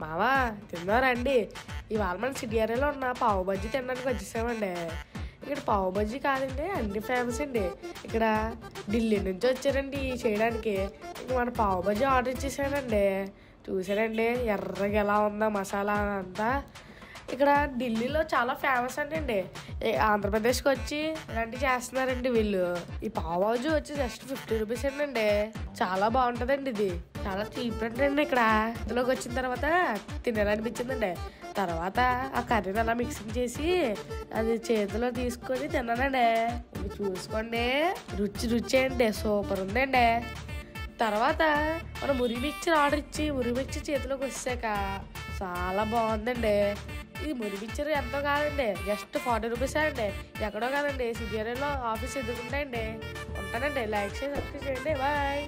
మావా తిన్నారండి. ఇవాళ మన సిటీ ఏరియాలో ఉన్న పావు బజ్జీ తినడానికి వచ్చేసామండి. ఇక్కడ పావు బజ్జీ కాదండి, అన్ని ఫేమస్ అండి. ఇక్కడ ఢిల్లీ నుంచి వచ్చారండి చేయడానికి. ఇంక మన పావు బజ్జీ ఆర్డర్ ఇచ్చేసానండి. చూసారండి ఎర్రగా ఎలా ఉందా మసాలా అంతా. ఇక్కడ ఢిల్లీలో చాలా ఫేమస్ అండి. ఆంధ్రప్రదేశ్కి వచ్చి ఇలాంటివి చేస్తున్నారండి వీళ్ళు. ఈ పావు బాజీ వచ్చి జస్ట్ 50 రూపీస్ అండి. చాలా బాగుంటుందండి. ఇది చాలా చీప్ అండి. ఇక్కడ ఇందులోకి వచ్చిన తర్వాత తినాలనిపించిందండి. తర్వాత ఆ కర్రీని అలా మిక్సింగ్ చేసి అది చేతిలో తీసుకొని తిన్నానండి. ఇది చూసుకోండి, రుచి రుచి అండి, సూపర్ ఉందండి. తర్వాత మనం మురి మిక్చర్ ఆర్డర్ ఇచ్చి మురి మిక్చర్ చేతిలోకి వచ్చాక చాలా బాగుందండి. ఇది మురి మిక్చర్ ఎంతో కాదండి, జస్ట్ 40 రూపీస్ అండి. ఎక్కడో కాదండి, సిటీ ఏరియాలో ఆఫీస్ ఎదుర్కొంటాయండి. ఉంటానండి. లైక్ చేసి సబ్స్క్రైబ్ చేయండి. బాయ్.